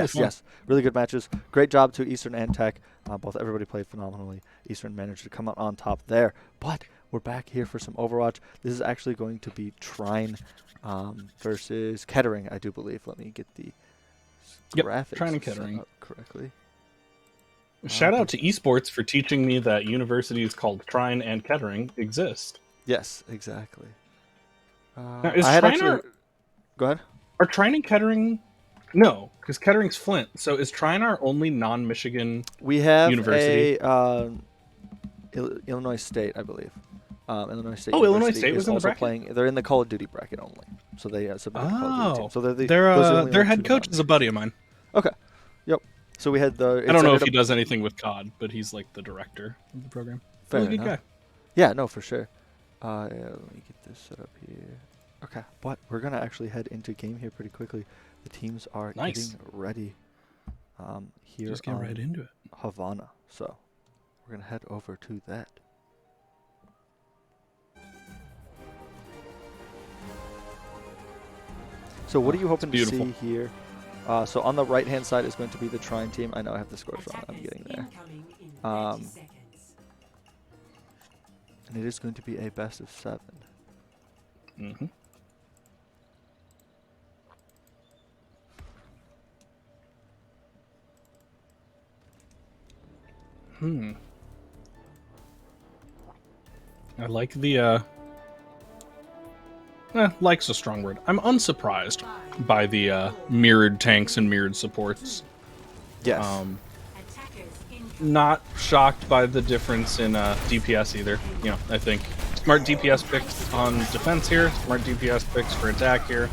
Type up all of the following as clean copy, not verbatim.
Yes. Really good matches. Great job to Eastern and Tech. Everybody played phenomenally. Eastern managed to come out on top there. But we're back here for some Overwatch. This is actually going to be Trine versus Kettering, I do believe. Let me get the graphics Trine and set Kettering up correctly. Shout out to esports for teaching me that universities called Trine and Kettering exist. Yes, exactly. Now, is I had Trine actually... Go ahead. Are Trine and Kettering... No, because Kettering's Flint. So is Trine our only non-Michigan We have university? Illinois State, I believe. Illinois State Illinois University State is was in the also bracket? playing. They're in the Call of Duty bracket only, so they submitted the Call of Duty team. So their head coach is a buddy of mine. Okay. Yep. So we had the... I don't know if he does anything with COD, but he's like the director of the program. Fair really good enough. guy. Yeah, no, for sure. Let me get this set up here. Okay, but we're going to actually head into game here pretty quickly. The teams are getting ready here. Just get right into it. Havana. So we're going to head over to that. So what are you hoping to see here? So on the right-hand side is going to be the Trine team. I know I have the scores wrong. I'm getting there. And it is going to be a best of 7. Mm-hmm. I like the, like's a strong word. I'm unsurprised by the mirrored tanks and mirrored supports. Yes. Not shocked by the difference in DPS either. You know, I think smart DPS picks on defense here, smart DPS picks for attack here.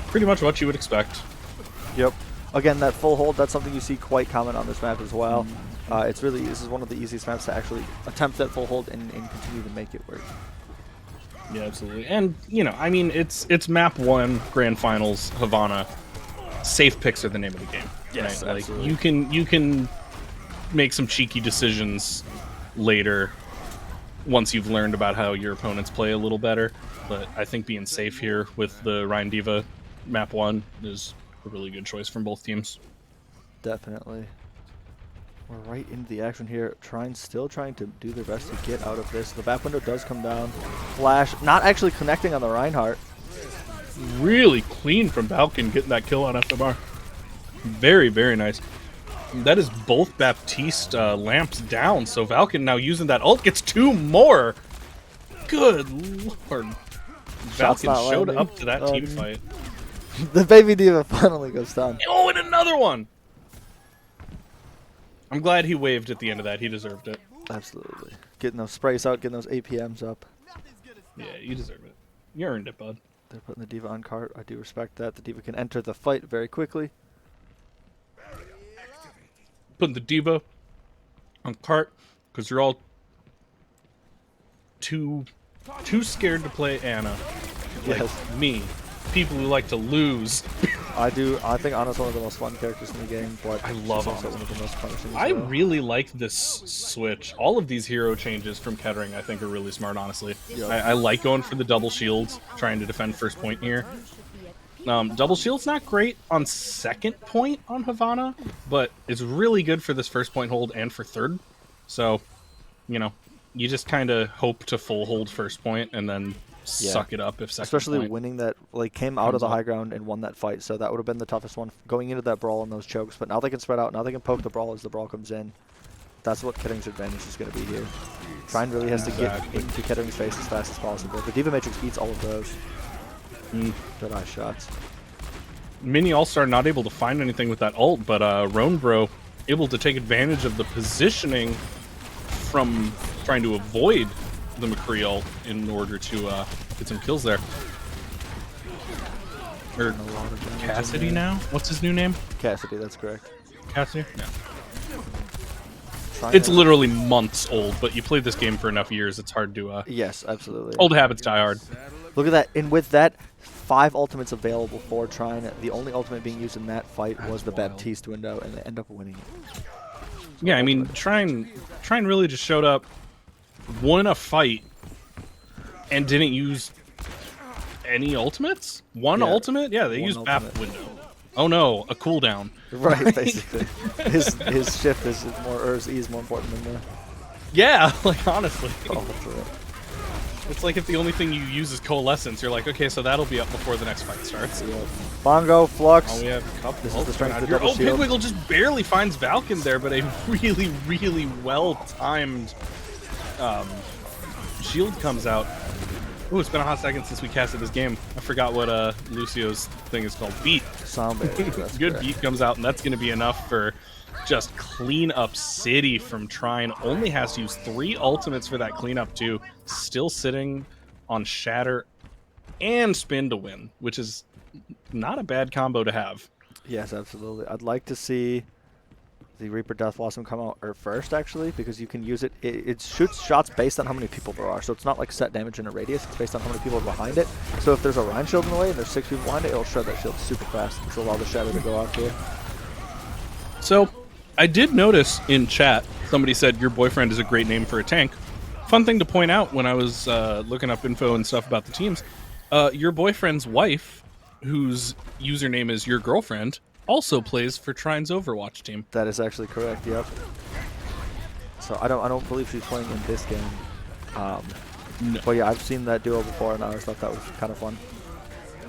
Pretty much what you would expect. Yep. Again, that full hold, that's something you see quite common on this map as well. This is one of the easiest maps to actually attempt that full hold and continue to make it work. Yeah, absolutely. And, you know, I mean, it's map 1, Grand Finals, Havana. Safe picks are the name of the game. Yes, right? absolutely. Like, you can make some cheeky decisions later once you've learned about how your opponents play a little better. But I think being safe here with the Ryan Diva map 1 is a really good choice from both teams. Definitely. We're right into the action here. Trine still trying to do their best to get out of this. The back window does come down. Flash not actually connecting on the Reinhardt. Really clean from Balkan getting that kill on FMR. Very, very nice. That is both Baptiste lamps down, so Valken now using that ult gets 2 more. Good lord. Valken showed up to that team fight. The baby diva finally goes down. Oh, and another one! I'm glad he waved at the end of that. He deserved it. Absolutely. Getting those sprays out, getting those APMs up. Yeah, you deserve it. You earned it, bud. They're putting the diva on cart. I do respect that. The diva can enter the fight very quickly. Putting the diva on cart because you're all too scared to play Anna. Like me. People who like to lose. I think Anna's one of the most fun characters in the game, but I love also one of the most punishing. I really like this switch. All of these hero changes from Kettering I think are really smart, honestly. Yep. I like going for the double shields, trying to defend first point here. Double shield's not great on second point on Havana, but it's really good for this first point hold and for third. So, you know, you just kind of hope to full hold first point and then suck it up if second especially point winning that, like, came out of the high ground and won that fight, so that would have been the toughest one going into that brawl and those chokes. But now they can spread out, now they can poke the brawl as the brawl comes in. That's what Kettering's advantage is going to be here. Trine really has to get into Kettering's face as fast as possible. The Diva Matrix beats all of those. Good eye shots. Mini All-Star not able to find anything with that ult, but Roanbro able to take advantage of the positioning from trying to avoid the McCree ult in order to get some kills there. Or Cassidy now? What's his new name? Cassidy, that's correct. Cassidy? Yeah. It's literally months old, but you played this game for enough years, it's hard to... yes, absolutely. Old habits die hard. Look at that. And with that, 5 ultimates available for Trine. The only ultimate being used in that fight was the Baptiste window, and they end up winning it. Yeah, I mean, Trine really just showed up, won a fight, and didn't use any ultimates? One ultimate? Yeah, they used Bap window. oh no, a cooldown. Right, basically. his shift is more, or his E is more important than the Yeah, like honestly. follow through. It's like if the only thing you use is coalescence, you're like, okay, so that'll be up before the next fight starts. Yep. Bongo, Flux. Oh, we have a couple. This is the strength of the Here. double Oh, shield. Pigwiggle just barely finds Valken there, but a really, really well-timed shield comes out. Ooh, it's been a hot second since we casted this game. I forgot what Lucio's thing is called. Beat. Soundbait. Good beat comes out, and that's going to be enough for just clean up City from Trine. Only has to use 3 ultimates for that cleanup too. Still sitting on Shatter and Spin to win, which is not a bad combo to have. Yes, absolutely. I'd like to see the Reaper Death Blossom come out first, actually, because you can use it. It shoots shots based on how many people there are, so it's not like set damage in a radius. It's based on how many people are behind it. So if there's a Rhine shield in the way and there's 6 people behind it, it'll shred that shield super fast, which will allow the Shatter to go out here. So, I did notice in chat, somebody said your boyfriend is a great name for a tank. Fun thing to point out when I was looking up info and stuff about the teams, your boyfriend's wife, whose username is your girlfriend, also plays for Trine's Overwatch team. That is actually correct, yep. So I don't believe she's playing in this game. No. But yeah, I've seen that duo before, and I always thought that was kind of fun.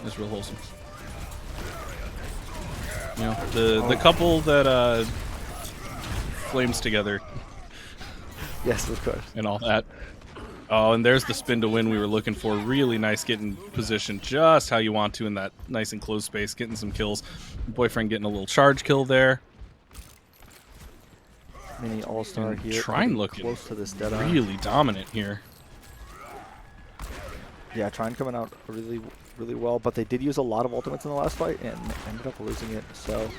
It's real wholesome. You know, the couple that flames together. Yes, of course. And all that. Oh, and there's the spin to win we were looking for. Really nice getting positioned just how you want to in that nice enclosed space, getting some kills. Boyfriend getting a little charge kill there. Mini all-star here. Trine looking close to this dead really dominant here. Yeah, Trine coming out really, really well, but they did use a lot of ultimates in the last fight and ended up losing it. So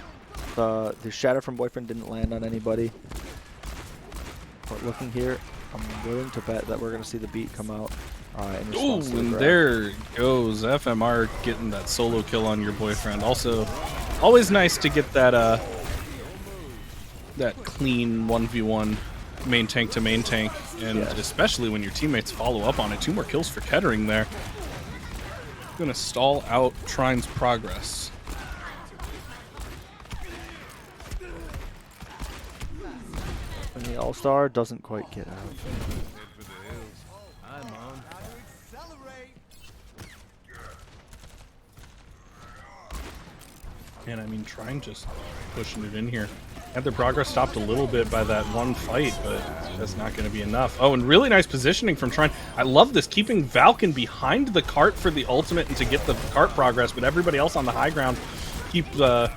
the Shatter from Boyfriend didn't land on anybody. But looking here, I'm willing to bet that we're going to see the beat come out in response to the and grab. there goes FMR getting that solo kill on your boyfriend. Also, always nice to get that that clean 1v1 main tank to main tank, and especially when your teammates follow up on it. 2 more kills for Kettering there. Gonna stall out Trine's progress. And the All-Star doesn't quite get out. And I mean, Trine just pushing it in here. Had their progress stopped a little bit by that one fight, but that's not going to be enough. Oh, and really nice positioning from Trine. I love this, keeping Valken behind the cart for the ultimate and to get the cart progress, but everybody else on the high ground keep the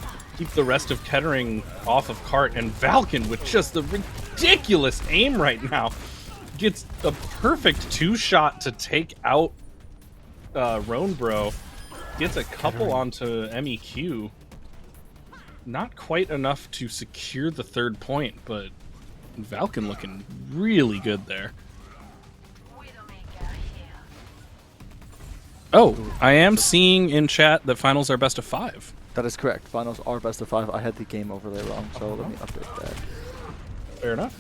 rest of Kettering off of cart. And Valken, with just the ridiculous aim right now, gets a perfect 2-shot to take out Roanbro. Gets a couple onto MEQ. Not quite enough to secure the 3rd point, but Valken looking really good there. Oh, I am seeing in chat that finals are best of 5. That is correct. Finals are best of 5. I had the game overlay wrong, so let me update that. Fair enough.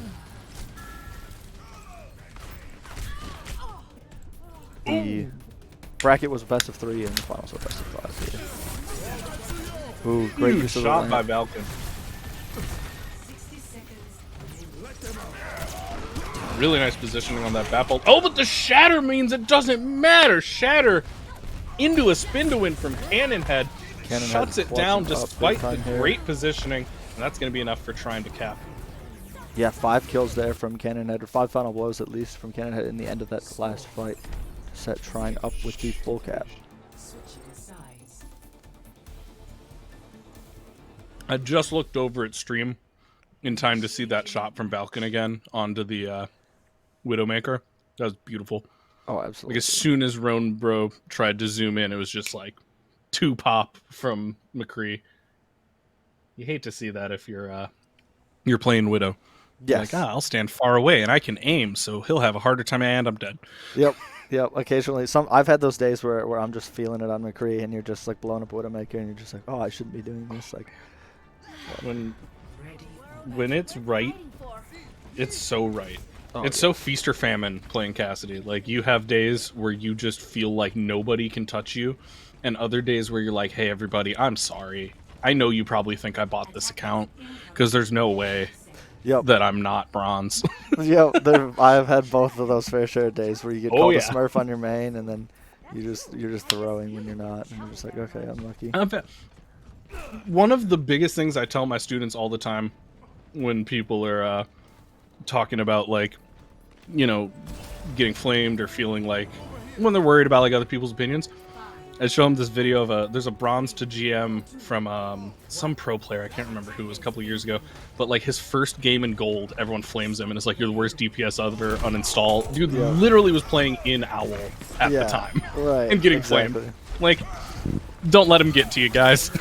The bracket was best of 3, and the finals are best of 5 here. Ooh, great use of the shot by land. Valken. Really nice positioning on that bat bolt. Oh, but the Shatter means it doesn't matter. Shatter into a spin to win from Cannon Head. Shuts it down despite the great positioning. And that's going to be enough for Trine to cap. Yeah, 5 kills there from Cannon Head, or 5 final blows at least from Cannon Head in the end of that last fight to set Trine up with the full cap. I just looked over at stream in time to see that shot from Valken again onto the Widowmaker. That was beautiful. Oh, absolutely. Like as soon as Roanbro tried to zoom in, it was just like 2 pop from McCree. You hate to see that if you're playing Widow. Yes. Like, I'll stand far away and I can aim, so he'll have a harder time and I'm dead. Yep. Yep. Occasionally, I've had those days where I'm just feeling it on McCree, and you're just like blowing up Widowmaker, and you're just like, oh, I shouldn't be doing this. Like, when it's right, it's so right. Oh, it's so feast or famine playing Cassidy. Like, you have days where you just feel like nobody can touch you, and other days where you're like, hey, everybody, I'm sorry. I know you probably think I bought this account because there's no way Yep. that I'm not bronze. Yeah, I've had both of those fair share days where you get Oh, called a yeah. Smurf on your main, and then you're just throwing when you're not, and you're just like, okay, unlucky. One of the biggest things I tell my students all the time when people are talking about, like, you know, getting flamed or feeling like when they're worried about like other people's opinions, I show them this video of there's a bronze to GM from some pro player, I can't remember who it was, a couple years ago, but like his first game in gold, everyone flames him and it's like, you're the worst DPS ever, uninstall. Dude literally was playing in Owl at the time, right, and getting flamed. Like, don't let him get to you, guys.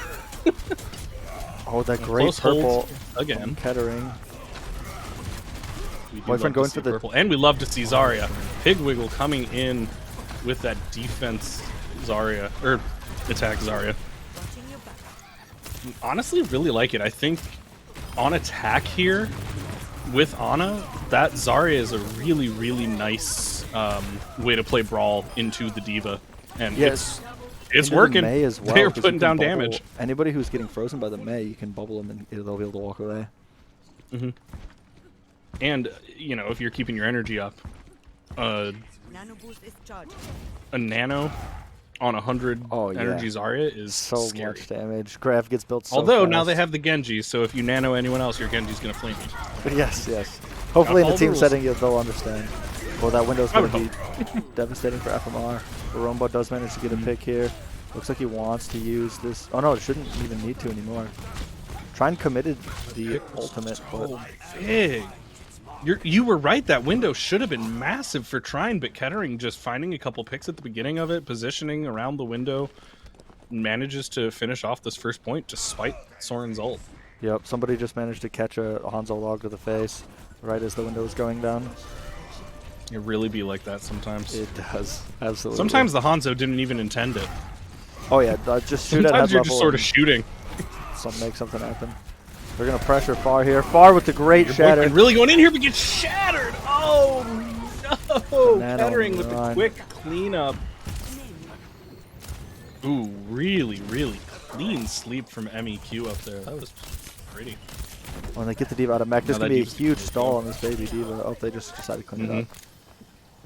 Oh, that great Close purple again. Kettering. Boyfriend going for the purple, and we love to see Zarya. Pigwiggle coming in with that defense Zarya, or attack Zarya. Honestly, really like it. I think on attack here with Ana, that Zarya is a really, really nice way to play Brawl into the Diva, and it's working. May as well, they're putting down bubble damage. Anybody who's getting frozen by the May, you can bubble them and they'll be able to walk away. Mm-hmm. And, you know, if you're keeping your energy up, a nano on 100 energy Zarya is so scary. much damage. Grav gets built so Although fast. now they have the Genji, so if you nano anyone else, your Genji's gonna flame you. Yes, yes. Hopefully in the team rules. setting they'll understand. Well, that window's going to be devastating for FMR. Rombo does manage to get a pick here. Looks like he wants to use this. Oh no, it shouldn't even need to anymore. Trine committed the ultimate. So big. You were right. That window should have been massive for Trine, but Kettering just finding a couple picks at the beginning of it, positioning around the window, manages to finish off this first point despite Soren's ult. Yep, somebody just managed to catch a Hanzo log to the face right as the window was going down. It really be like that sometimes. It does, absolutely. Sometimes the Hanzo didn't even intend it. Oh yeah, just shoot at head Sometimes you're level just sort of shooting. Make something happen. They're gonna pressure Far here. Far with the great shatter. Really going in here, but gets shattered. Oh no! Kettering with the quick cleanup. Ooh, really, really clean sleep from MEQ up there. That was pretty. When they get the Diva out of mech, there's gonna be a huge stall on this baby Diva. Oh, they just decided to clean it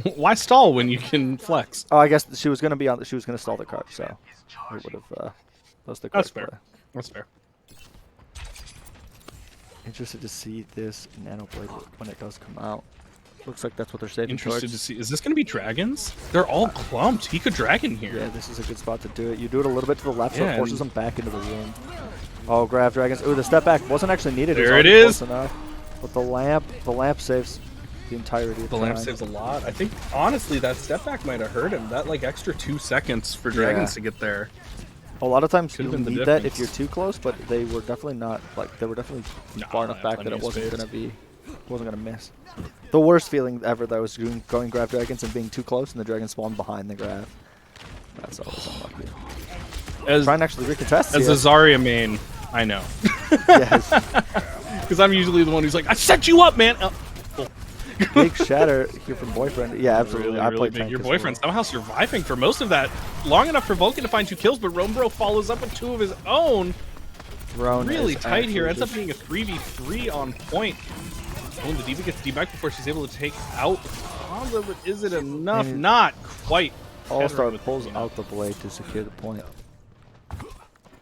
up. Why stall when you can flex? Oh, I guess she was gonna be on. She was gonna stall the card, so it would have. That was the correct fair. play. That's fair. Interested to see this Nano Blade when it does come out. Looks like that's what they're saving Interested towards. to see. Is this going to be dragons? They're all clumped. He could dragon here. Yeah, this is a good spot to do it. You do it a little bit to the left, so Yeah, it forces them back into the room. Oh, grab dragons. Ooh, the step back wasn't actually needed. There it is. Close enough. But the lamp saves the entirety of The lamp saves a lot. I think, honestly, that step back might have hurt him. That, like, extra 2 seconds for dragons to get there. A lot of times you Could've been the need that if difference. you're too close, but they were definitely not, like, they were definitely far enough back that it wasn't gonna miss. The worst feeling ever though was going grab dragons and being too close and the dragon spawned behind the grab. That's always unlucky. Trine actually recontests As a Zarya main, I know. Yes. Because I'm usually the one who's like, I set you up, man! Oh. Big shatter here from Boyfriend. Yeah, absolutely. Really, I really played big. tank Your as boyfriend well. somehow surviving for most of that. Long enough for Vulcan to find 2 kills, but Rombro follows up with 2 of his own. Roan Really is tight here. Ends actually up being a 3v3 on point. Oh, the Diva gets debugged before she's able to take out Hanzo, but is it enough? Not quite. All-Star pulls out the blade to secure the point.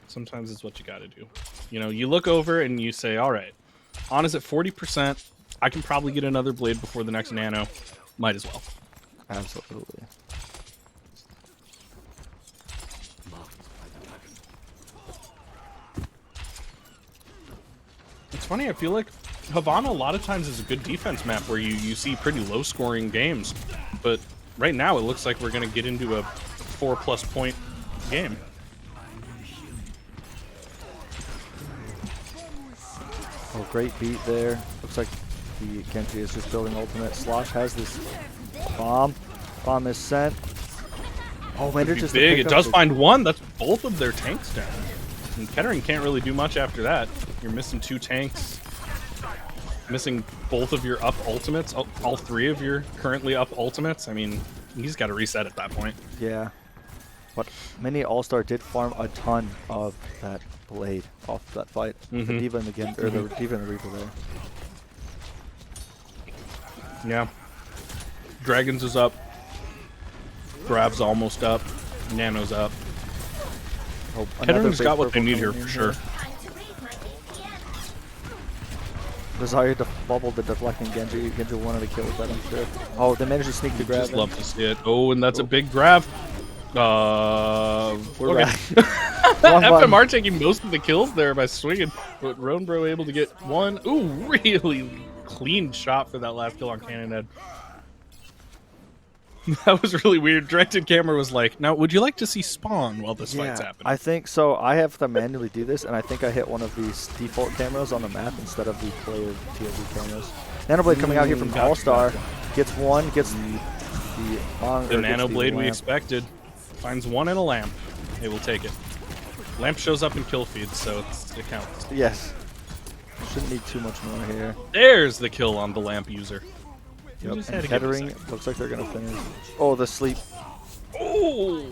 Sometimes it's what you gotta do. You know, you look over and you say, all right, Ana's at 40%. I can probably get another blade before the next nano. Might as well. Absolutely. It's funny, I feel like Havana a lot of times is a good defense map where you see pretty low scoring games. But right now it looks like we're gonna get into a 4+ point game. Oh, great beat there. Looks like the Genji is just building ultimate. Slosh has this bomb. Bomb is sent. Oh, Mander just big. It does find one. That's both of their tanks down. And Kettering can't really do much after that. You're missing 2 tanks. Missing both of your up ultimates. All 3 of your currently up ultimates. I mean, he's got to reset at that point. Yeah. But Mini All-Star did farm a ton of that Blade off that fight. The Mhm. D.Va and the Gen or the D.Va and the Reaper there. Yeah. Dragons is up. Grab's almost up. Nano's up. Oh, Kettering's got what they need here for sure. Desire to bubble the deflecting Genji. Genji wanted to kill with that, I'm sure. Oh, they managed to sneak the grab. Just love to see it. Oh, and that's a big grab. We're okay. FMR taking most of the kills there by swinging, but Roanbro able to get one. Ooh, really clean shot for that last kill on Cannonhead. That was really weird. Directed camera was like, now, would you like to see Spawn while this fight's happening? I think so. I have to manually do this, and I think I hit one of these default cameras on the map instead of the player TOV cameras. Nanoblade coming out here from All-Star. Gets one, gets the Nanoblade we expected. Finds one in a lamp. They will take it. Lamp shows up in kill feeds, so it counts. Yes. Shouldn't need too much more here. There's the kill on the lamp user. Yep. And Kettering looks like they're going to finish. Oh, the sleep. Oh!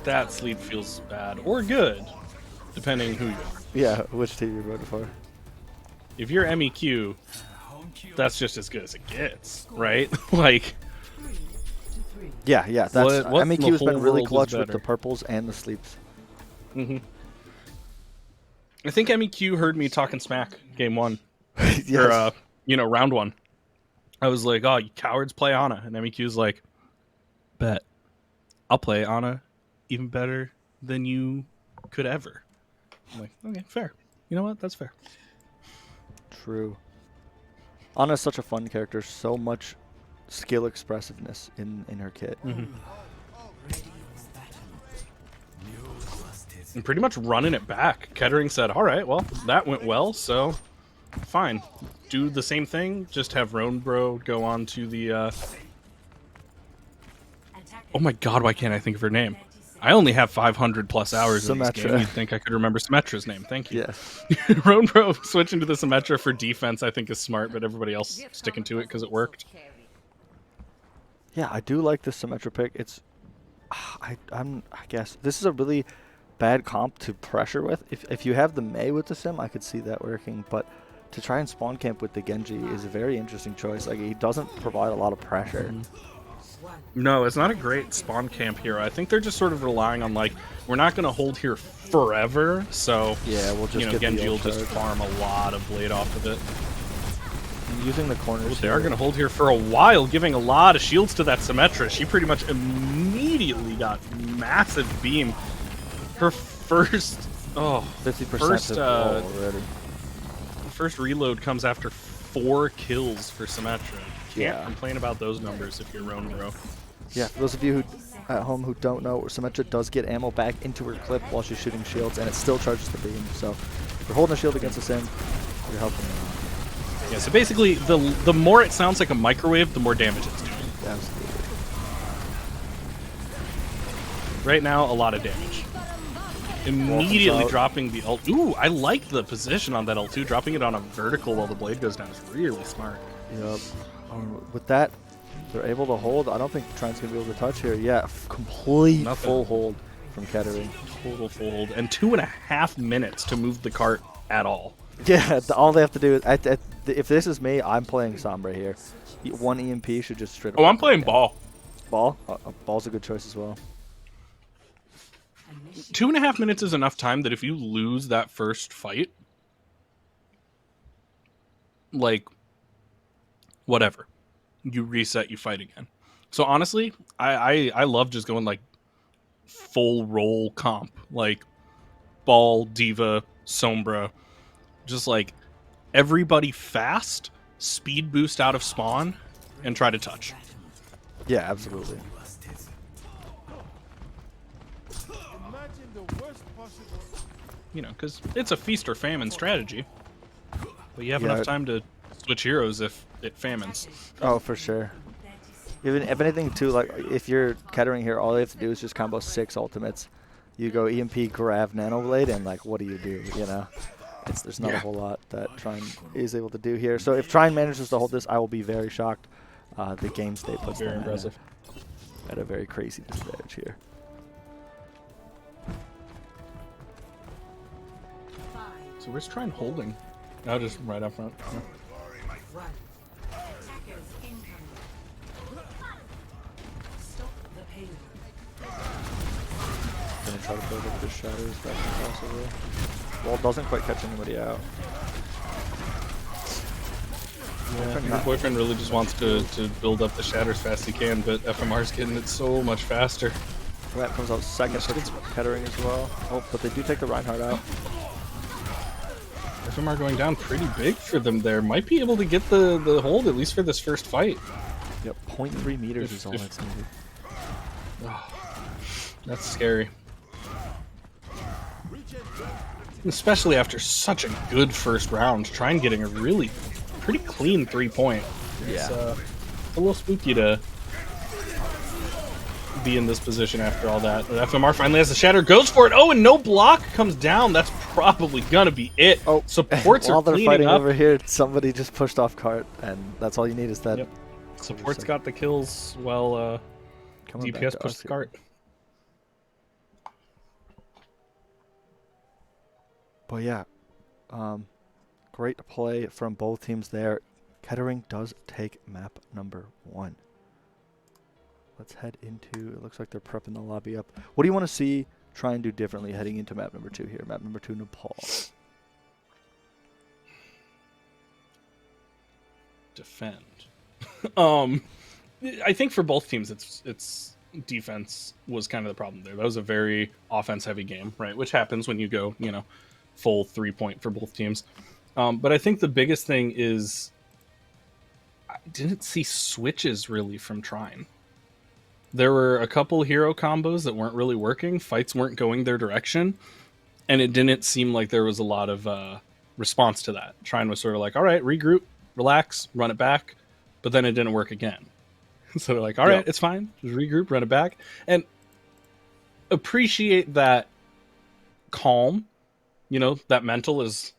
That sleep feels bad. Or good, depending who you are. Yeah, which team you voted for. If you're MEQ, that's just as good as it gets, right? Like... Yeah, that's what MEQ's been really clutch with the purples and the sleeps. Mm-hmm. I think MEQ heard me talking smack game one. Yes. Or, round one. I was like, oh, you cowards, play Ana. And MEQ's like, bet. I'll play Ana even better than you could ever. I'm like, okay, fair. You know what? That's fair. True. Ana's such a fun character. So much skill expressiveness in her kit. Mm-hmm. And pretty much running it back. Kettering said, all right, well, that went well, so fine. Do the same thing, just have Roanbro go on to the... Oh my god, why can't I think of her name? I only have 500 plus hours in this game. You'd think I could remember Symmetra's name. Thank you. Yes. Roanbro switching to the Symmetra for defense I think is smart, but everybody else sticking to it because it worked. Yeah, I do like this Symmetra pick. It's... I guess this is a really bad comp to pressure with. If you have the Mei with the Sim, I could see that working, but to try and spawn camp with the Genji is a very interesting choice. Like, he doesn't provide a lot of pressure. No, it's not a great spawn camp hero. I think they're just sort of relying on, like, we're not going to hold here forever, so yeah, we'll just get Genji will just farm a lot of blade off of it. And using the corners. They are going to hold here for a while, giving a lot of shields to that Symmetra. She pretty much immediately got massive beam. Her first... 50% already. First reload comes after 4 kills for Symmetra. Can't complain about those numbers if you're Roanbro. Yeah, for those of you at home who don't know, Symmetra does get ammo back into her clip while she's shooting shields, and it still charges the beam. So if you're holding a shield against a Sim, you're helping them. Yeah, so basically, the more it sounds like a microwave, the more damage it's doing. Absolutely. Right now, a lot of damage. Immediately dropping the ult. Ooh, I like the position on that ult too. Dropping it on a vertical while the blade goes down is really smart. Yep. With that, they're able to hold. I don't think Trine's going to be able to touch here. Yeah, complete full hold from Kettering. Total full hold. And 2.5 minutes to move the cart at all. Yeah, all they have to do is... if this is me, I'm playing Sombra here. One EMP should just straight up... Oh, I'm playing Ball. Ball? Ball's a good choice as well. 2.5 minutes is enough time that if you lose that first fight, like, whatever, you reset, you fight again. So honestly, I love just going like full roll comp, like Ball, D.Va, Sombra, just like everybody fast, speed boost out of spawn, and try to touch. Yeah, absolutely. You know, because it's a feast or famine strategy. But you have enough time to switch heroes if it famines. Oh, for sure. Even if anything, too, like if you're Kettering here, all you have to do is just combo 6 ultimates. You go EMP, grab, Nanoblade, and like, what do? You know, there's not a whole lot that Trine is able to do here. So if Trine manages to hold this, I will be very shocked. The game state puts them at a very crazy disadvantage here. So where's Trine holding? Oh, just right up front. Yeah. Gonna try to build up the shadows as fast as possible. Wall doesn't quite catch anybody out. Yeah, your boyfriend really just wants to build up the shatter as fast as he can, but FMR's getting it so much faster. That comes out second for Kettering as well. Oh, but they do take the Reinhardt out. FMR going down pretty big for them there. Might be able to get the hold, at least for this first fight. Yep, 0.3 meters is all that's needed. Oh, that's scary. Especially after such a good first round. Trine getting a really pretty clean 3-point. It's a little spooky to be in this position after all that. But FMR finally has the shatter, goes for it. Oh, and no block comes down. That's probably gonna be it. Oh, supports while are they're cleaning fighting up. over here, somebody just pushed off cart, and that's all you need is that. Yep. Support's got the kills while DPS pushed the cart. But yeah, great play from both teams there. Kettering does take map number 1. Let's head into, it looks like they're prepping the lobby up. What do you want to see try and do differently heading into map number 2 here? Map number 2, Nepal. Defend. I think for both teams, it's defense was kind of the problem there. That was a very offense-heavy game, right? Which happens when you go, full 3-point for both teams. But I think the biggest thing is I didn't see switches really from Trine. There were a couple hero combos that weren't really working. Fights weren't going their direction. And it didn't seem like there was a lot of response to that. Trine was sort of like, all right, regroup, relax, run it back. But then it didn't work again. So they're like, all right, it's fine. Just regroup, run it back. And appreciate that calm. That mental is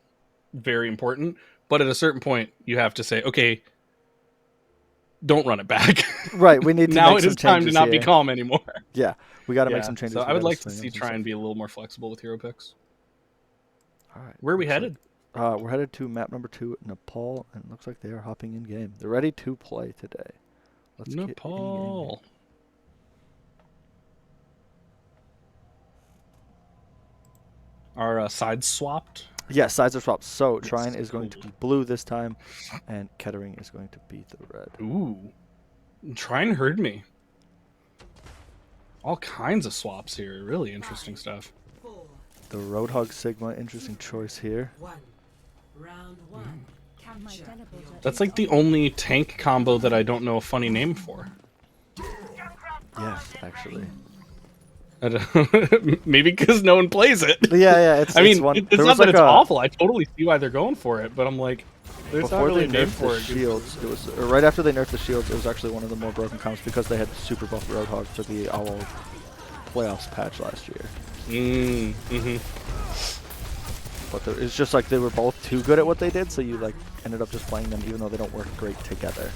very important. But at a certain point, you have to say, okay, don't run it back. Right, we need to now make it is time to not be calm anymore. Yeah, we got to make some changes. So I would like to see Trine and be a little more flexible with hero picks. All right, where are we headed? We're headed to map number 2, Nepal, and it looks like they are hopping in game. They're ready to play today. Let's Nepal. Get in game. Are sides swapped? Yeah, sides are swapped. So Yes, Trine is going to be blue this time, and Kettering is going to be the red. Ooh. Trine heard me. All kinds of swaps here. Really interesting stuff. The Roadhog Sigma, interesting choice here. Round 1. That's like the only tank combo that I don't know a funny name for. Yes, actually. I don't maybe because no one plays it. Yeah. It's not that it's awful. I totally see why they're going for it, but I'm like, there's not really a name for it. Shields, it was right after they nerfed the shields. It was actually one of the more broken comps because they had super buff Roadhog for the OWL playoffs patch last year. But it's just like they were both too good at what they did, so you ended up just playing them even though they don't work great together.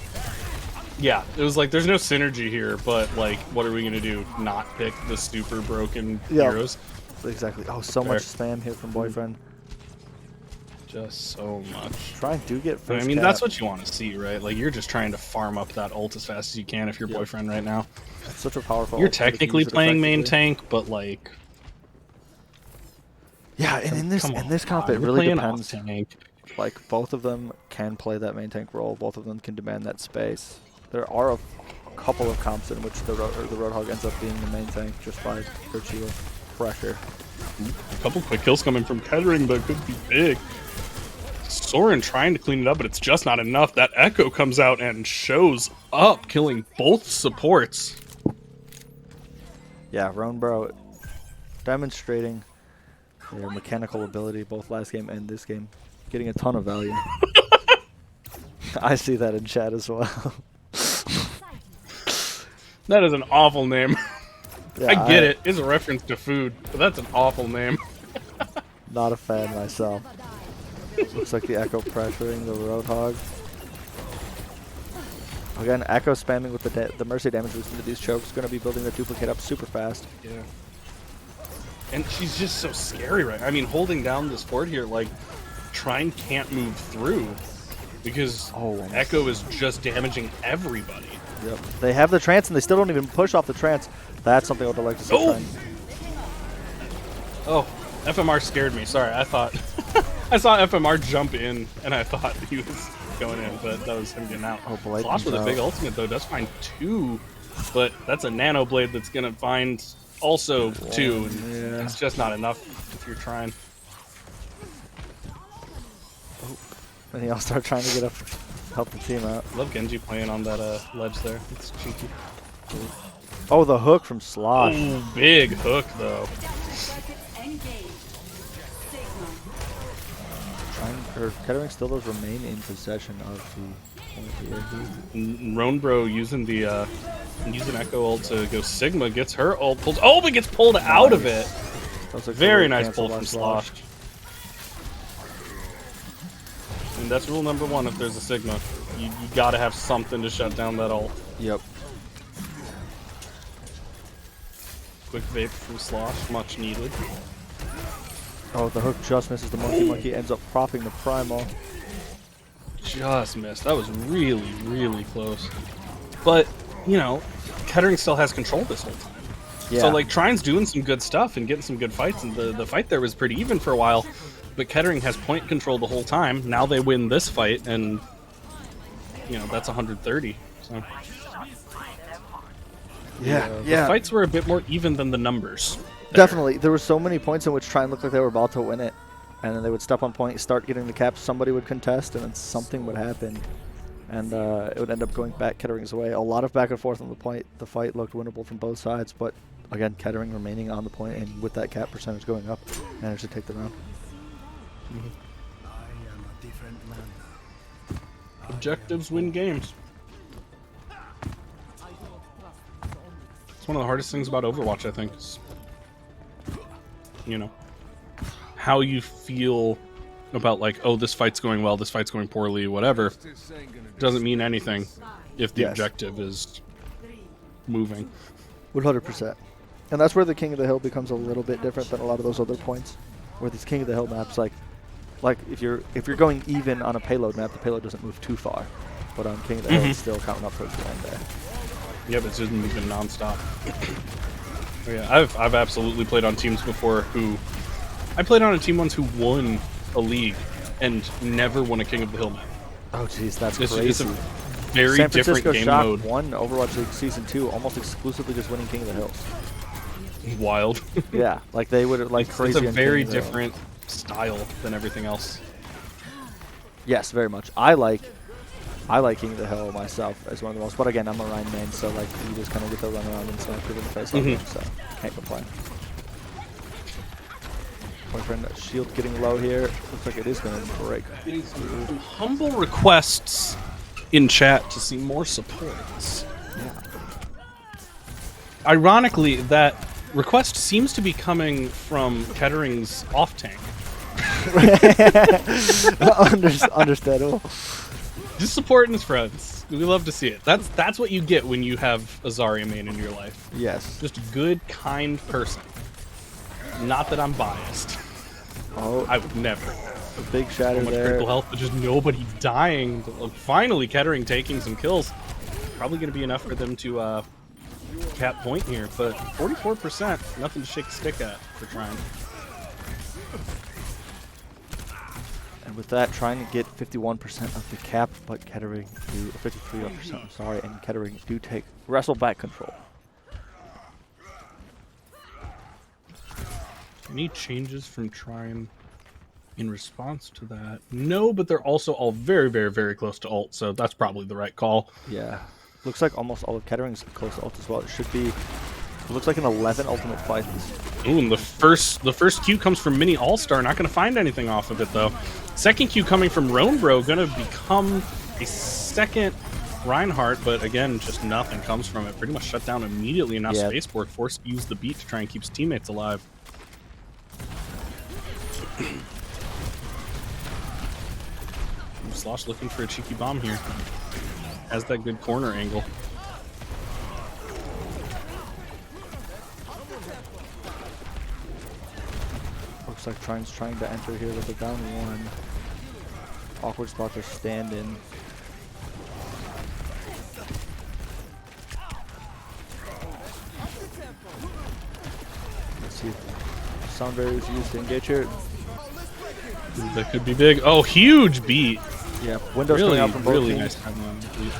Yeah, it was like there's no synergy here, but what are we gonna do? Not pick the super broken heroes? Exactly. Oh, so much spam here from boyfriend. Just so much. Trine do get first. I mean, that's what you want to see, right? Like, you're just trying to farm up that ult as fast as you can if you're boyfriend right now. It's such a powerful. You're technically playing main tank, but yeah, and in this comp, it really depends. Like, both of them can play that main tank role. Both of them can demand that space. There are a couple of comps in which the Roadhog ends up being the main tank just by virtue of pressure. A couple quick kills coming from Kettering, but could be big. Soren trying to clean it up, but it's just not enough. That Echo comes out and shows up, killing both supports. Yeah, Roanbro demonstrating their mechanical ability both last game and this game. Getting a ton of value. I see that in chat as well. That is an awful name. Yeah, I get it. It's a reference to food, but that's an awful name. Not a fan myself. Looks like the Echo pressuring the Roadhog. Again, Echo spamming with the Mercy damage boost into these chokes. Going to be building the duplicate up super fast. Yeah. And she's just so scary, right? I mean, holding down this fort here, Trine can't move through because almost. Echo is just damaging everybody. Yep. They have the trance and they still don't even push off the trance. That's something I would like to see. Oh! Oh, FMR scared me. Sorry, I thought I saw FMR jump in and I thought he was going in, but that was him getting out. Oh, Blade Slosh with a big ultimate though does find 2, but that's a nano blade that's gonna find also 2. And yeah. It's just not enough if you're trying. And he'll start trying to get up, help the team out. I love Genji playing on that ledge there. It's cheeky. Oh, the hook from Slosh. Ooh, big hook though. Kettering still does remain in possession of the point here. Ronebro using the using Echo ult to go Sigma, gets her ult pulled. Oh, but gets pulled out of it. Very nice pull from Slosh. And that's rule number 1 if there's a Sigma. You gotta have something to shut down that ult. Yep. Quick vape from Slosh, much needed. Oh, the hook just misses the monkey. Monkey ends up propping the primal. Just missed. That was really, really close. But, you know, Kettering still has control this whole time. Yeah. So, like, Trine's doing some good stuff and getting some good fights, and the fight there was pretty even for a while. But Kettering has point control the whole time. Now they win this fight, and, you know, that's 130. So. Yeah. The fights were a bit more even than the numbers. Definitely. There were so many points in which Trine looked like they were about to win it. And then they would step on point, start getting the caps, somebody would contest, and then something would happen. And it would end up going back Kettering's way. A lot of back and forth on the point. The fight looked winnable from both sides, but again, Kettering remaining on the point and with that cap percentage going up, managed to take the round. Objectives win games. It's one of the hardest things about Overwatch, I think. Is, you know, how you feel about, like, oh, this fight's going well, this fight's going poorly, whatever, doesn't mean anything if the objective is moving. 100%. And that's where the King of the Hill becomes a little bit different than a lot of those other points. Where these King of the Hill maps, like if you're going even on a payload map, the payload doesn't move too far. But on King of the Hill, it's still counting up towards the end there. Yeah, but it's just moving nonstop. Yeah, I've absolutely played on teams before who... I played on a team once who won a league and never won a King of the Hill map. Oh, jeez, that's It's crazy. a very San different Francisco game Shock mode. won Overwatch League Season 2 almost exclusively just winning King of the Hills. Wild. Yeah, like they would have like crazy. It's a on very King of the Hill. different style than everything else. Yes, very much. I like King of the Hill myself as one of the most. But again, I'm a Rhine main, so like you just kind of get to run around and snipe it in the face, so can't complain. Boyfriend shield getting low here. Looks like it is going to break. Getting some humble requests in chat to see more supports. Yeah. Ironically, that request seems to be coming from Kettering's off tank. Understandable. Just supporting his friends. We love to see it. That's what you get when you have a Zarya main in your life. Yes. Just a good, kind person. Not that I'm biased. Oh, I would never. a big shatter So much there. critical health, but just nobody dying. Finally, Kettering taking some kills. Probably going to be enough for them to cap point here, but 44%, nothing to shake a stick at for Trine. And with that, trying to get 51% of the cap, but Kettering do 53%. I'm sorry, and Kettering do take wrestle back control. Any changes from Trine in response to that? No, but they're also all very, very, very close to ult, so that's probably the right call. Yeah, looks like almost all of Kettering's close to ult as well. It should be. It looks like an 11 ultimate fight. Ooh, and the first Q comes from Mini All-Star. Not going to find anything off of it, though. Second Q coming from Ronebro. Going to become a second Reinhardt, but again, just nothing comes from it. Pretty much shut down immediately, and now Spaceborg forced to use the beat to try and keep his teammates alive. Slosh looking for a cheeky bomb here. Has that good corner angle. Looks like Trine's trying to enter here with a down one. awkward spot to stand in. Let's see if Sound Barrier is used to engage here. That could be big. Oh, huge beat. Yeah, windows Really, coming out from both really teams. nice time on the beat.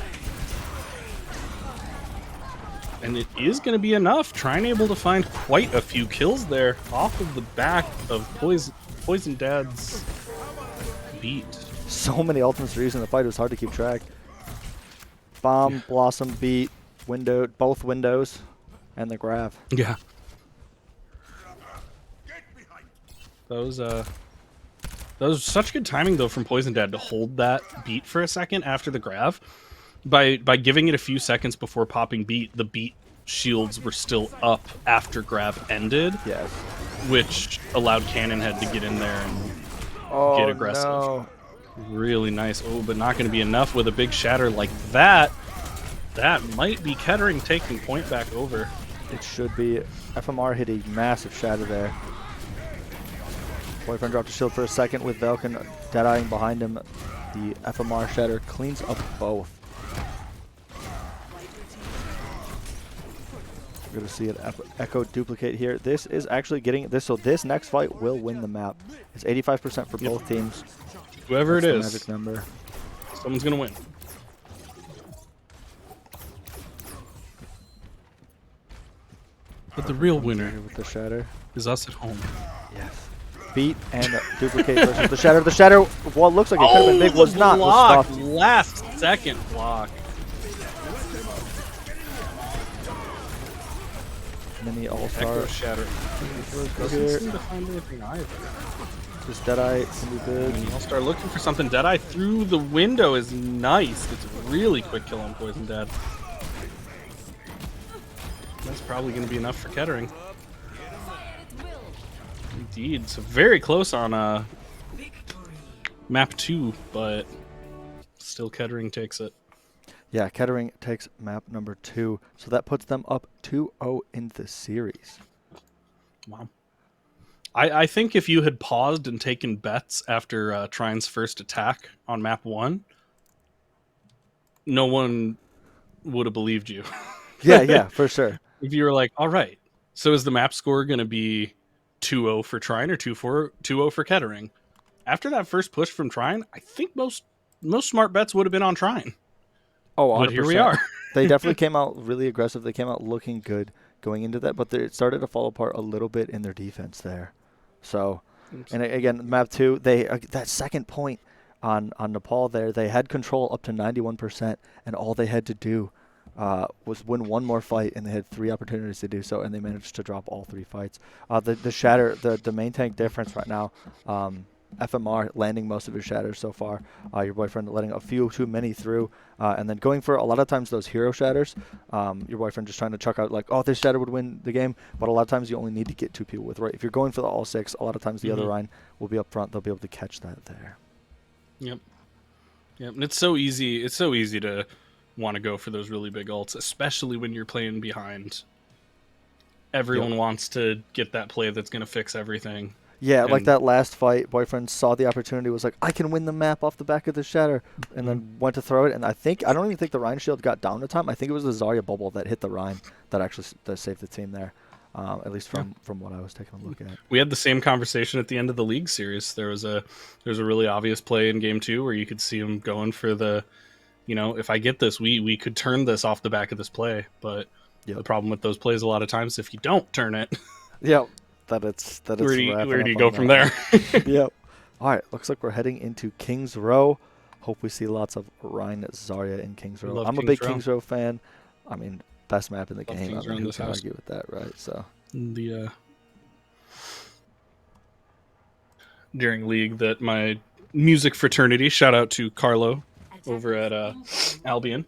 And it is going to be enough. Trine able to find quite a few kills there off of the back of Poison Dad's beat. So many ultimates for using the fight, it was hard to keep track. Bomb, Blossom, beat, window, both windows, and the grab. Yeah. That was such good timing though from Poison Dad to hold that beat for a second after the grab. By giving it a few seconds before popping beat, the beat shields were still up after grab ended. Yes. Which allowed Cannonhead to get in there and get aggressive. No. Really nice. Oh, but not going to be enough with a big shatter like that. That might be Kettering taking point back over. It should be. FMR hit a massive shatter there. Boyfriend dropped a shield for a second with Velkin dead-eyeing behind him. The FMR shatter cleans up both. We're going to see an Echo duplicate here. This is actually getting this, so this next fight will win the map. It's 85% for both teams. Whoever That's it the is, magic number. someone's going to win. But the real winner Here with the shatter. is us at home. Yes. Beat and duplicate versus the shatter. The shatter, what looks like it could have been big, was not. Was stopped. Last second block. Mini all-star. Echo shatter. Go Doesn't here. seem to find anything either. This Deadeye can be good. Mini all-star looking for something. Deadeye through the window is nice. It's a really quick kill on Poison Dad. That's probably going to be enough for Kettering. Indeed. So very close on map 2, but still Kettering takes it. Yeah, Kettering takes map number 2. So that puts them up 2-0 in the series. Wow. I think if you had paused and taken bets after Trine's first attack on map 1, no one would have believed you. Yeah, for sure. If you were like, all right, so is the map score going to be 2-0 for Trine or 2-0 for Kettering? After that first push from Trine, I think most smart bets would have been on Trine. Oh, 100%. But here we are. They definitely came out really aggressive. They came out looking good going into that, but it started to fall apart a little bit in their defense there. So, and again, map 2, they that second point on Nepal there, they had control up to 91%, and all they had to do was win one more fight, and they had 3 opportunities to do so, and they managed to drop all 3 fights. The shatter, the main tank difference right now, FMR landing most of his shatters so far. Your boyfriend letting a few too many through, and then going for a lot of times those hero shatters. Your boyfriend just trying to chuck out like, oh, this shatter would win the game, but a lot of times you only need to get 2 people with, right? If you're going for the all 6, a lot of times the other line will be up front. They'll be able to catch that there. Yep. And it's so easy. It's so easy to want to go for those really big ults, especially when you're playing behind. Everyone wants to get that play that's going to fix everything. Yeah, like that last fight, boyfriend saw the opportunity, was like, I can win the map off the back of the shatter, and then went to throw it, and I don't even think the Rhine shield got down to time. I think it was the Zarya bubble that hit the Rhine that actually saved the team there, at least from what I was taking a look at. We had the same conversation at the end of the league series. There was a really obvious play in game 2 where you could see him going for the, if I get this, we could turn this off the back of this play, but the problem with those plays a lot of times, if you don't turn it, where do you go from there? Yep. All right, looks like we're heading into King's Row. Hope we see lots of Rhine Zarya in King's Row. I'm a big King's Row fan. I mean, best map in the game. I mean, who can argue with that, right? So during league that my music fraternity, shout out to Carlo over at Albion.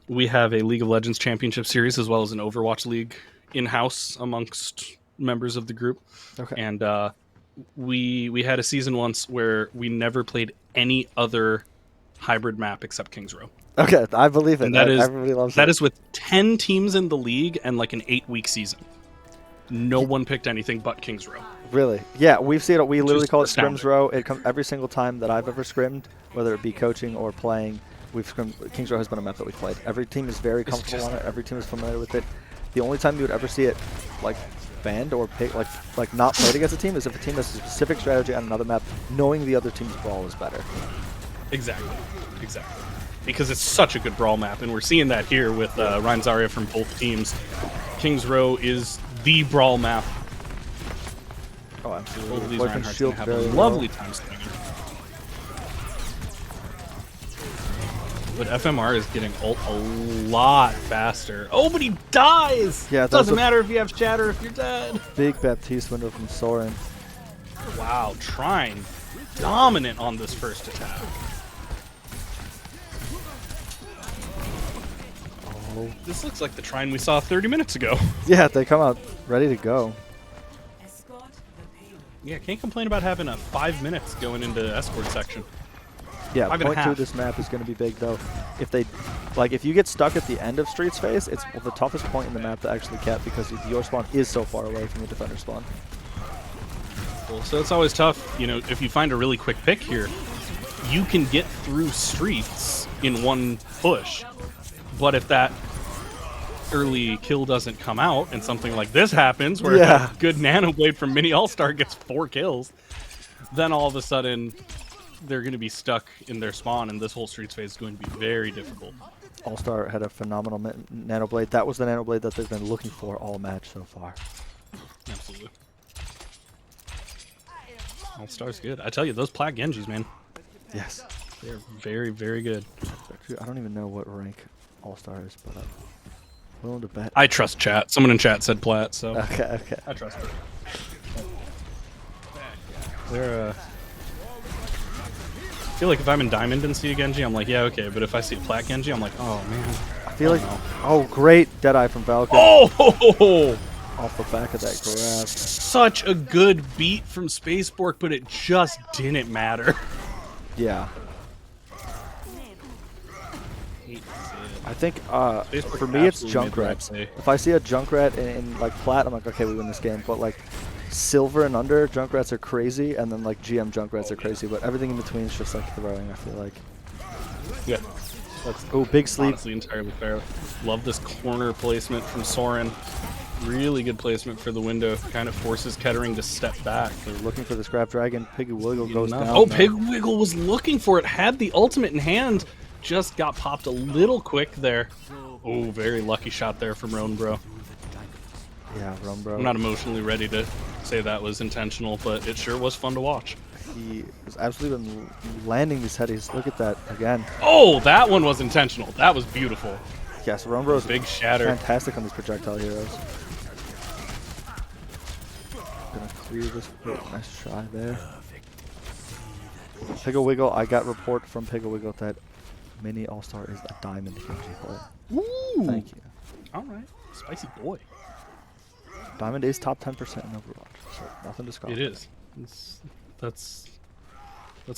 We have a League of Legends Championship Series as well as an Overwatch League in-house amongst members of the group. Okay. And we had a season once where we never played any other hybrid map except King's Row. Okay, I believe it. And everybody loves that. That is with 10 teams in the league and like an 8-week season. No one picked anything but King's Row. Really? Yeah, we've seen it. We literally Just call it astounding. scrims row. It comes every single time that I've ever scrimmed, whether it be coaching or playing. We've scrimmed. Kings Row has been a map that we've played. Every team is very comfortable on it. Every team is familiar with it. The only time you would ever see it, like, banned or pick, like not played against a team is if a team has a specific strategy on another map, knowing the other team's brawl is better. Exactly. Exactly. Because it's such a good brawl map, and we're seeing that here with Ryan Zarya from both teams. Kings Row is the brawl map. Oh, absolutely. Both of these Boy can Reinhardt's shield gonna have very a well. lovely time swinging. But FMR is getting ult a lot faster. Oh, but he dies! Yeah, It doesn't matter if you have shatter if you're dead. Big Baptiste window from Soren. Wow, Trine dominant on this first attack. Oh. This looks like the Trine we saw 30 minutes ago. Yeah, they come out ready to go. Escort the payload. Yeah, can't complain about having a 5 minutes going into escort section. Yeah, 5.5. point 2 of this map is going to be big though. If they, like, if you get stuck at the end of Street's Face, it's the toughest point in the map to actually cap because your spawn is so far away from the defender spawn. Cool. So it's always tough, you know, if you find a really quick pick here, you can get through streets in one push. But if that early kill doesn't come out and something like this happens where Yeah. a good nano blade from Mini All-Star gets 4 kills, then all of a sudden they're going to be stuck in their spawn and this whole streets phase is going to be very difficult. All-Star had a phenomenal nano blade. That was the nano blade that they've been looking for all match so far. Absolutely. All-Star's good. I tell you, those Plat Genjis, man, Yes. they're very, very good. Actually, I don't even know what rank All-Star is, but I'm willing to bet. I trust chat. Someone in chat said Plat, so Okay, okay. I trust it. They're, I feel like if I'm in Diamond and see a Genji, I'm like, yeah, okay. But if I see a Plat Genji, I'm like, oh, man. I feel like, no. oh, great Deadeye from Valkyrie Oh! off the back of that grab. Such a good beat from Spacebork, but it just didn't matter. Yeah. I think for me it's Junkrat. If I see a Junkrat in like Plat, I'm like, okay, we win this game. But like Silver and under, Junkrats are crazy, and then like GM Junkrats are crazy. But everything in between is just like throwing, I feel like. Yeah. That's Oh, big sleep. honestly entirely fair. Love this corner placement from Soren. Really good placement for the window. Kind of forces Kettering to step back. They're looking for the Scrap Dragon. Piggy Wiggle goes down. Oh, now. Pig Wiggle was looking for it. Had the ultimate in hand. Just got popped a little quick there. Oh, very lucky shot there from Roan, bro. Yeah, Rum Bro. I'm not emotionally ready to say that was intentional, but it sure was fun to watch. He has absolutely been landing these headies. Look at that again. Oh, that one was intentional. That was beautiful. Yes, Rum Bro's Big shatter. fantastic on these projectile heroes. Gonna clear this. Oh, nice try there. Piggle Wiggle. I got report from Piggle Wiggle that Mini All-Star is a diamond Genji player. Woo! Thank you. All right. Spicy boy. Diamond is top 10% in Overwatch, so nothing to scoff. It is. That's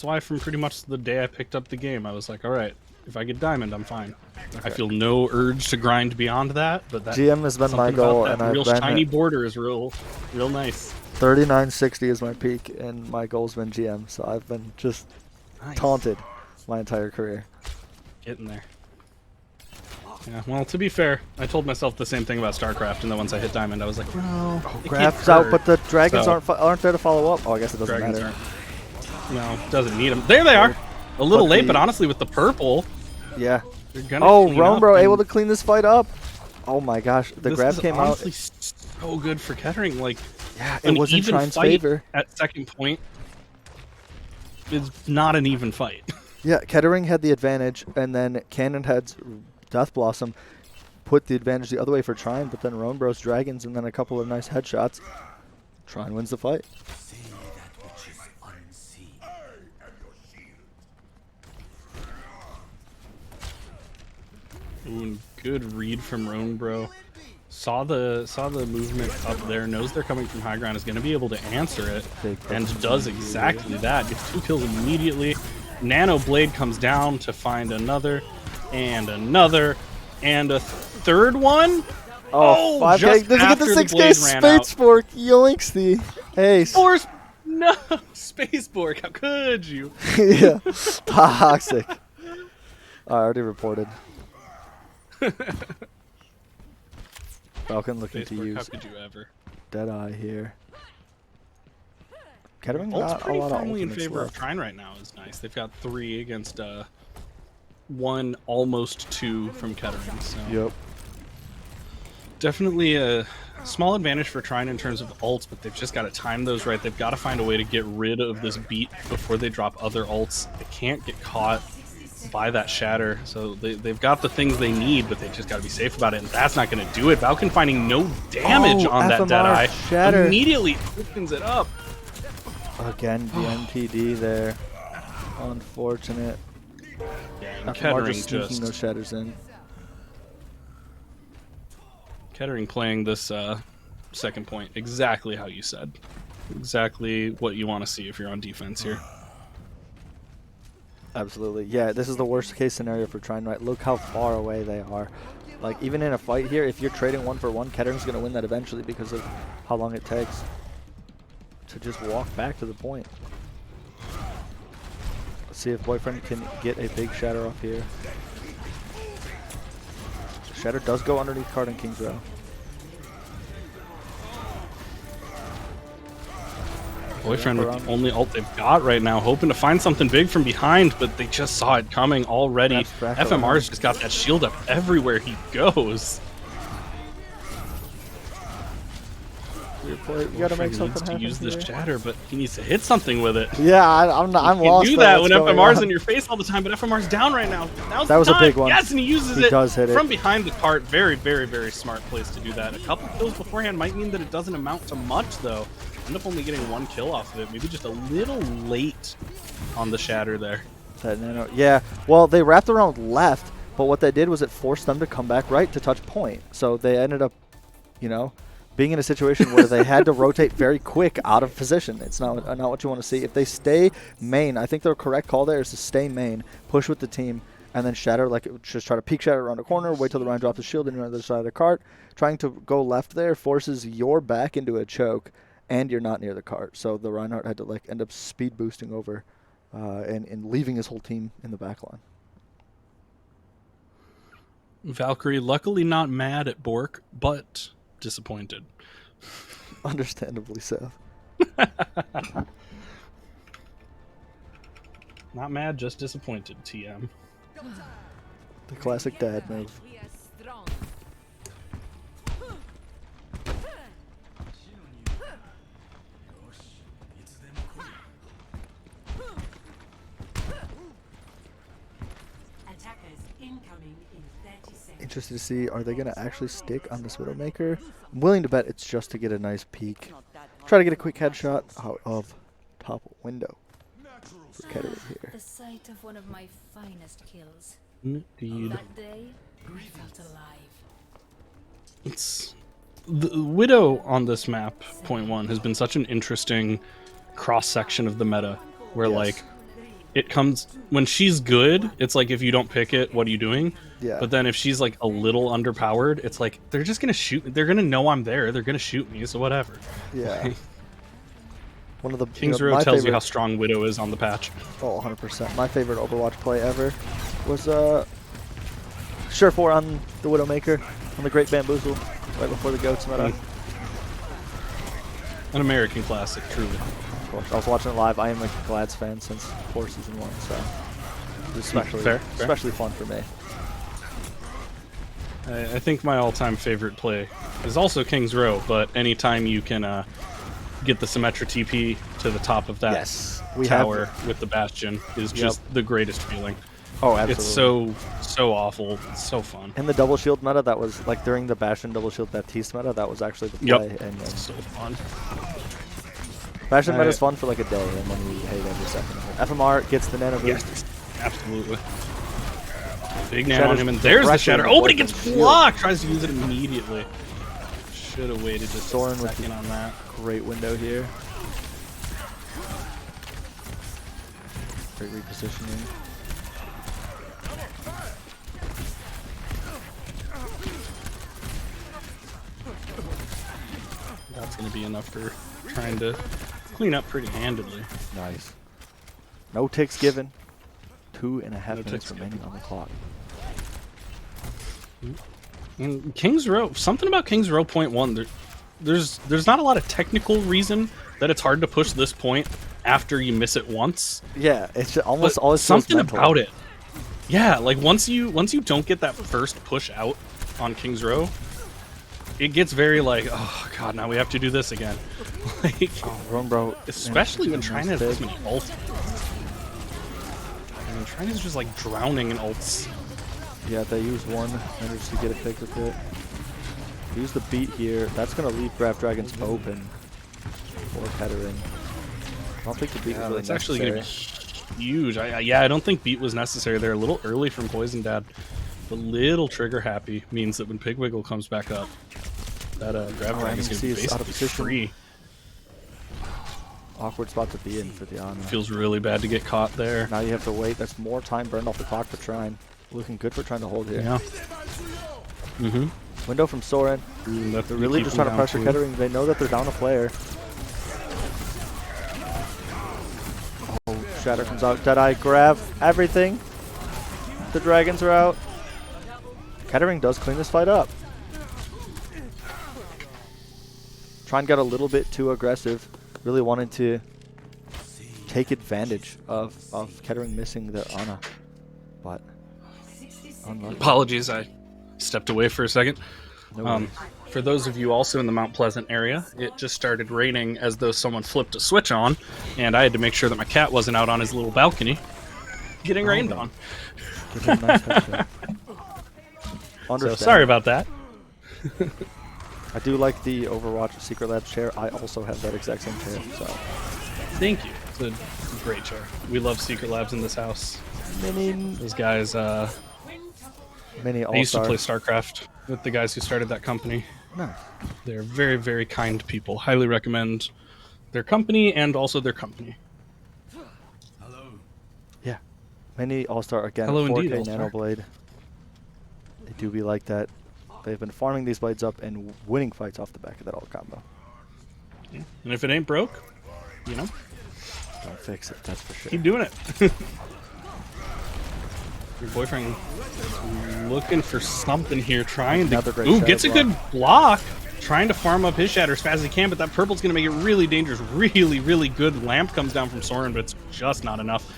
why from pretty much the day I picked up the game, I was like, all right, if I get diamond, I'm fine. I feel no urge to grind beyond that, but that GM has been my something goal, about and that I've real been shiny at border is real nice. 3960 is my peak, and my goal's been GM, so I've been just Nice. taunted my entire career. Getting there. Yeah, well, to be fair, I told myself the same thing about StarCraft, and then once I hit Diamond, I was like, no, it can't Graf's out, hurt. but the dragons So- aren't there to follow up. Oh, I guess it doesn't Dragons matter. aren't. No, doesn't need them. There they are. A little But late, the- but honestly, with the purple, Yeah. they're gonna Oh, clean Rome up, Bro and able to clean this fight up. Oh my gosh, the this grab is came out. honestly so good for Kettering. Like, Yeah, an it was in even Trine's fight favor. at second point is not an even fight. Yeah, Kettering had the advantage, and then Cannon Head's Death Blossom put the advantage the other way for Trine, but then Rome Bro's Dragons and then a couple of nice headshots. Trine wins the fight. Ooh, and good read from Roan, bro. Saw the movement up there, knows they're coming from high ground, is going to be able to answer it, Big and presence. does exactly that. Gets 2 kills immediately. Nano Blade comes down to find another, and another, and a third one. Oh, 5K. just Does he get the after the 6K blade ran out. Space Fork? Yoinksy. Ace. Force. No, Spaceborg. How could you? Yeah, toxic. I already reported. Falcon looking to Spaceborg, how use could you ever? Deadeye here. Kettering Ult's got a pretty lot of firmly in ultimates favor of left. Trine right now is nice. They've got 3 against 1, almost 2 from Kettering. So Yep. definitely a small advantage for Trine in terms of ults, but they've just got to time those right. They've got to find a way to get rid of this beat before they drop other ults. They can't get caught by that shatter, so they've got the things they need, but they just got to be safe about it, and that's not going to do it. Falcon finding no damage on that FMR Deadeye shatter. immediately opens it up. Again, the NTD there. Unfortunate. Yeah, and FMR Kettering just sneaking those shatters in. Kettering playing this second point exactly how you said. Exactly what you want to see if you're on defense here. Absolutely. Yeah, this is the worst case scenario for Trine, right? Look how far away they are. Like, even in a fight here, if you're trading 1-for-1, Kettering's going to win that eventually because of how long it takes to just walk back to the point. Let's see if Boyfriend can get a big shatter off here. Shatter does go underneath Card and King's Row. Boyfriend with the only ult they've got right now, hoping to find something big from behind, but they just saw it coming already. FMR's just got that shield up everywhere he goes. You gotta make something needs to happen use this here. shatter, but he needs to hit something with it. Yeah, I'm You lost. do by that what's when going FMR's on. in your face all the time, but FMR's down right now. That was a big one. Yes, and he uses He it does hit it. from behind the cart. Very, very, very smart place to do that. A couple kills beforehand might mean that it doesn't amount to much, though. End up only getting 1 kill off of it. Maybe just a little late on the shatter there. That nano, yeah. Well, they wrapped around left, but what they did was it forced them to come back right to touch point. So they ended up, you know, being in a situation where they had to rotate very quick out of position. It's not what you want to see. If they stay main, I think the correct call there is to stay main, push with the team, and then shatter, like just try to peek shatter around a corner, wait till the Ryan drops the shield and you're on the other side of the cart. Trying to go left there forces your back into a choke, and you're not near the cart. So the Reinhardt had to like end up speed boosting over and leaving his whole team in the back line. Valkyrie, luckily not mad at Bork, but disappointed. Understandably so. Not mad, just disappointed, TM. The classic dad move. Attackers incoming in 30 seconds. Interested to see, are they going to actually stick on this Widowmaker? I'm willing to bet it's just to get a nice peek. Try to get a quick headshot out of top window for Kettering here. The sight of one of my finest kills. Indeed. That day, I felt alive. It's the Widow on this map, point 1, has been such an interesting cross-section of the meta, where Yes. like it comes when she's good, it's like if you don't pick it, what are you doing? Yeah. But then if she's like a little underpowered, it's like they're just gonna shoot. They're gonna know I'm there. They're gonna shoot me. So whatever. Yeah. One of the King's you know, Row my tells you favorite- how strong Widow is on the patch. Oh, 100%. My favorite Overwatch play ever was Sure 4 on the Widowmaker on the Great Bamboozle right before the Goats met up. An American classic, truly. Of course, I was watching it live. I am a Glads fan since 4 Season 1, so it was especially fun for me. I think my all-time favorite play is also King's Row, but anytime you can get the Symmetra TP to the top of that Yes, we tower have. with the Bastion is just the greatest feeling. Oh, absolutely. It's so awful. It's so fun. In the double shield meta, that was like during the Bastion double shield Baptiste meta, that was actually the play. Yep. And It's so fun. Bastion meta is fun for like a day, and then you hate every second of it. FMR gets the nano boost. Yes, absolutely. Big nano on Shatter's him, and there's the directly shatter. in Oh, the but he gets boyfriend's blocked. Tries to use it immediately. Should have waited just Soren a with second the on that. great window here. Great repositioning. That's going to be enough for trying to clean up pretty handedly. Nice. No ticks given. 2.5 No minutes ticks remaining on the clock. And King's Row, something about King's Row point 1, there's not a lot of technical reason that it's hard to push this point after you miss it once. Yeah, it's just almost But always something mental. about it. Yeah, like once you don't get that first push out on King's Row, it gets very like, oh god, now we have to do this again. Like, Run, bro. especially when Trine has this big. many ults. I mean, Trine is just like drowning in ults. Yeah, they use one managed to get a pick with it. Use the beat here. That's gonna leave Graph Dragons open for Kettering. I don't think the beat is really It's actually necessary. going to be huge. I don't think beat was necessary. They're a little early from Poison Dad. The little trigger happy means that when Pig Wiggle comes back up, that Grab Dragon is going to be NC is out of basically position. free. Awkward spot to be in for the Ana. Feels really bad to get caught there. Now you have to wait. That's more time burned off the clock for Trine. Looking good for trying to hold here. Yeah. Mm-hmm. Window from Soren. They're really just trying to pressure Kettering. They know that they're down a player. Oh, Shatter comes out. Deadeye grab everything. The dragons are out. Kettering does clean this fight up. Trine got a little bit too aggressive. Really wanted to take advantage of Kettering missing the Ana. But unlucky. Apologies, I stepped away for a second. No worries. For those of you also in the Mount Pleasant area, it just started raining as though someone flipped a switch on, and I had to make sure that my cat wasn't out on his little balcony getting rained on. Give him a nice headshot. So Understand. sorry about that. I do like the Overwatch Secret Labs chair. I also have that exact same chair. So Thank you. It's a great chair. We love Secret Labs in this house. mini Those guys, I used to all-star. play StarCraft with the guys who started that company. Nice. They're very, very kind people. Highly recommend their company and also their company. Yeah. Mini all-star again. Hello 4K indeed, All-Star. Nano Blade. They do be like that. They've been farming these blades up and winning fights off the back of that alt combo. Yeah. And if it ain't broke, you know, Don't fix it, that's for sure. keep doing it. Your boyfriend looking for something here, trying Another to. great Ooh, shadow gets a block. good block. Trying to farm up his shatter as fast as he can, but that purple's going to make it really dangerous. Really, really good. Lamp comes down from Soren, but it's just not enough.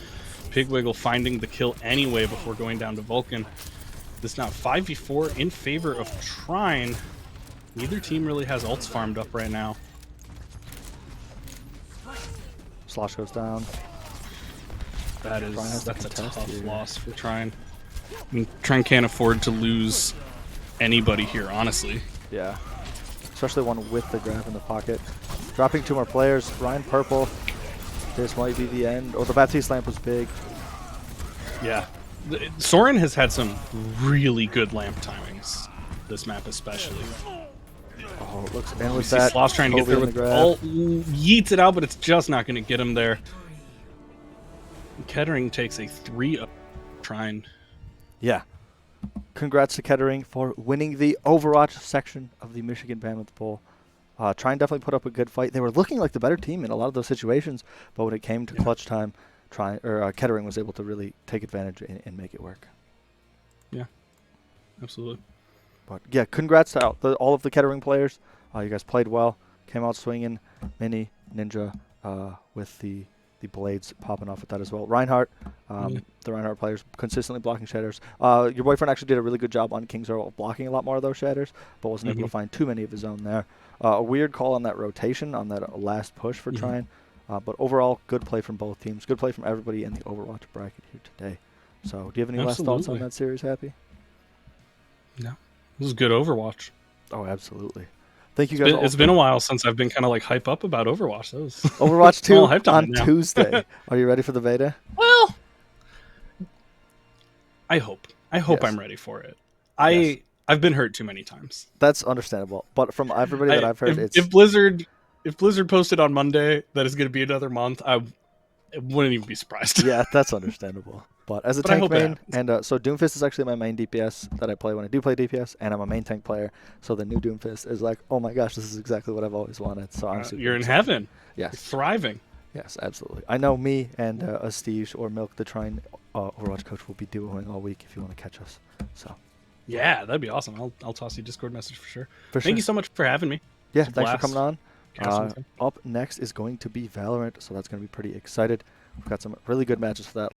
Pigwiggle finding the kill anyway before going down to Vulcan. This now 5v4 in favor of Trine. Neither team really has ults farmed up right now. Slosh goes down. That Trine has is to that's a contest tough here. loss for Trine. I mean, Trine can't afford to lose anybody here, honestly. Yeah. Especially one with the grab in the pocket. Dropping 2 more players. Ryan purple. This might be the end. Oh, the Baptiste lamp was big. Yeah. Soren has had some really good lamp timings, this map especially. Oh, it looks in We with see that. Sloss trying to get Kobe there in the with grab. all yeets it out, but it's just not going to get him there. Kettering takes a 3-up Trine. Yeah. Congrats to Kettering for winning the Overwatch section of the Michigan Bandwidth Bowl. Trine definitely put up a good fight. They were looking like the better team in a lot of those situations, but when it came to clutch time, Kettering was able to really take advantage and make it work. Yeah, absolutely. But yeah, congrats to all of the Kettering players. You guys played well, came out swinging. Mini, Ninja, with the blades popping off with that as well. Reinhardt, the Reinhardt players consistently blocking shatters. Your boyfriend actually did a really good job on King's Row of blocking a lot more of those shatters, but wasn't able to find too many of his own there. A weird call on that rotation, on that last push for Trine. But overall, good play from both teams. Good play from everybody in the Overwatch bracket here today. So do you have any last thoughts on Absolutely. that series, Happy? No, this is good Overwatch. Oh, absolutely. Thank you guys all. It's been a while since I've been kind of like hype up about Overwatch. That was Overwatch 2 all hyped on on it now. Tuesday. Are you ready for the beta? Well, I hope Yes. I'm ready for it. Yes. I've been hurt too many times. That's understandable. But from everybody that I've heard, if Blizzard posted on Monday that it's going to be another month, I wouldn't even be surprised. Yeah, that's understandable. But as a But I tank hope it main, happens. and so Doomfist is actually my main DPS that I play when I do play DPS, and I'm a main tank player. So the new Doomfist is like, oh my gosh, this is exactly what I've always wanted. So I'm super You're in excited. heaven. You're Yes, thriving. yes, absolutely. I know me and Astige or Milk the Trine Overwatch coach will be duoing all week if you want to catch us. So Yeah, that'd be awesome. I'll toss you a Discord message for sure. for Thank sure. you so much for having me. Yeah, It's a thanks for blast. coming on. Casting with him. Up next is going to be Valorant, so that's going to be pretty excited. We've got some really good matches for that.